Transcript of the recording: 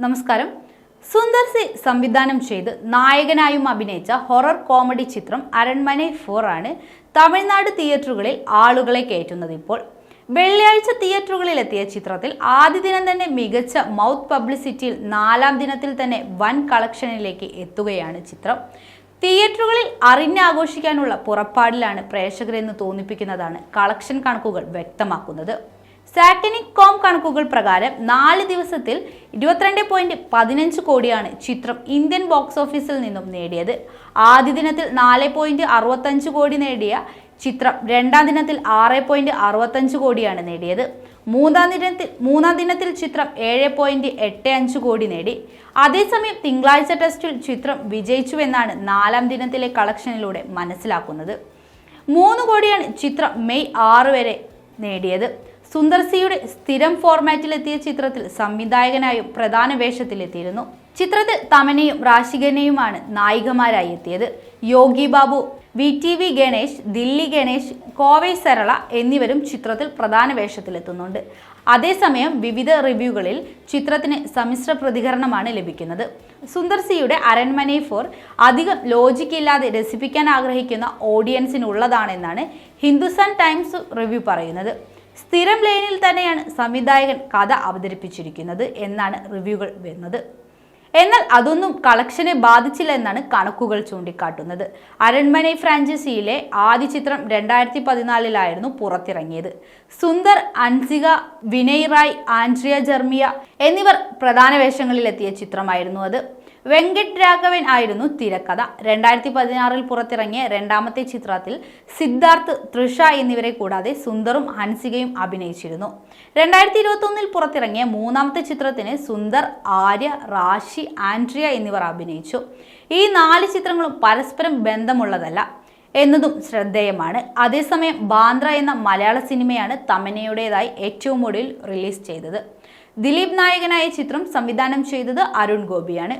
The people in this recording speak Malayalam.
നമസ്കാരം. സുന്ദർ സി സംവിധാനം ചെയ്ത് നായകനായും അഭിനയിച്ച ഹൊറർ കോമഡി ചിത്രം അരൺമനെ 4 ആണ് തമിഴ്നാട് തിയേറ്ററുകളിൽ ആളുകളെ കയറ്റുന്നത്. ഇപ്പോൾ വെള്ളിയാഴ്ച തിയേറ്ററുകളിലെത്തിയ ചിത്രത്തിൽ ആദ്യ ദിനം തന്നെ മികച്ച മൗത്ത് പബ്ലിസിറ്റിയിൽ 4-ാം ദിനത്തിൽ തന്നെ വൻ കളക്ഷനിലേക്ക് എത്തുകയാണ് ചിത്രം. തിയേറ്ററുകളിൽ അറിഞ്ഞാഘോഷിക്കാനുള്ള പുറപ്പാടിലാണ് പ്രേക്ഷകരെന്ന് തോന്നിപ്പിക്കുന്നതാണ് കളക്ഷൻ കണക്കുകൾ വ്യക്തമാക്കുന്നത്. സാറ്റനിക് കോം കണക്കുകൾ പ്രകാരം 4 ദിവസത്തിൽ 22.15 കോടിയാണ് ചിത്രം ഇന്ത്യൻ ബോക്സ് ഓഫീസിൽ നിന്നും നേടിയത്. ആദ്യ ദിനത്തിൽ 4.65 കോടി നേടിയ ചിത്രം രണ്ടാം ദിനത്തിൽ 6.65 കോടിയാണ് നേടിയത്. മൂന്നാം ദിനത്തിൽ ചിത്രം 7.85 കോടി നേടി. അതേസമയം തിങ്കളാഴ്ച ടെസ്റ്റിൽ ചിത്രം വിജയിച്ചുവെന്നാണ് 4-ാം ദിനത്തിലെ കളക്ഷനിലൂടെ മനസ്സിലാക്കുന്നത്. 3 കോടിയാണ് ചിത്രം മെയ് 6 വരെ നേടിയത്. സുന്ദർ സിയുടെ സ്ഥിരം ഫോർമാറ്റിലെത്തിയ ചിത്രത്തിൽ സംവിധായകനായും പ്രധാന വേഷത്തിലെത്തിയിരുന്നു. ചിത്രത്തിൽ തമനയും റാഷിഖന്നയുമാണ് നായികമാരായി എത്തിയത്. യോഗി ബാബു, VTV ഗണേഷ്, ദില്ലി ഗണേഷ്, കോവൈ സരള എന്നിവരും ചിത്രത്തിൽ പ്രധാന വേഷത്തിലെത്തുന്നുണ്ട്. അതേസമയം വിവിധ റിവ്യൂകളിൽ ചിത്രത്തിന് സമ്മിശ്ര പ്രതികരണമാണ് ലഭിക്കുന്നത്. സുന്ദർ സിയുടെ അരൺമനെ 4 അധികം ലോജിക് ഇല്ലാതെ രസിപ്പിക്കാൻ ആഗ്രഹിക്കുന്ന ഓഡിയൻസിനുള്ളതാണെന്നാണ് ഹിന്ദുസ്ഥാൻ ടൈംസ് റിവ്യൂ പറയുന്നത്. സ്ഥിരം ലൈനിൽ തന്നെയാണ് സംവിധായകൻ കഥ അവതരിപ്പിച്ചിരിക്കുന്നത് എന്നാണ് റിവ്യൂകൾ വരുന്നത്. എന്നാൽ അതൊന്നും കളക്ഷനെ ബാധിച്ചില്ല എന്നാണ് കണക്കുകൾ ചൂണ്ടിക്കാട്ടുന്നത്. അരൺമനെ ഫ്രാഞ്ചൈസിയിലെ ആദ്യ ചിത്രം 2014 പുറത്തിറങ്ങിയത്. സുന്ദർ, അൻസിക, വിനയ് റായ്, ആൻഡ്രിയ ജർമിയ എന്നിവർ പ്രധാന വേഷങ്ങളിലെത്തിയ ചിത്രമായിരുന്നു അത്. വെങ്കട് രാഘവൻ ആയിരുന്നു തിരക്കഥ. 2016 പുറത്തിറങ്ങിയ രണ്ടാമത്തെ ചിത്രത്തിൽ സിദ്ധാർത്ഥ്, തൃഷ എന്നിവരെ കൂടാതെ സുന്ദറും ഹൻസികയും അഭിനയിച്ചിരുന്നു. 2021 പുറത്തിറങ്ങിയ മൂന്നാമത്തെ ചിത്രത്തിന് സുന്ദർ, ആര്യ, റാഷി, ആൻഡ്രിയ എന്നിവർ അഭിനയിച്ചു. ഈ 4 ചിത്രങ്ങളും പരസ്പരം ബന്ധമുള്ളതല്ല എന്നതും ശ്രദ്ധേയമാണ്. അതേസമയം ബാന്ദ്ര എന്ന മലയാള സിനിമയാണ് തമനയുടേതായി ഏറ്റവും ഒടുവിൽ റിലീസ് ചെയ്തത്. ദിലീപ് നായകനായ ചിത്രം സംവിധാനം ചെയ്തത് അരുൺ ഗോപിയാണ്.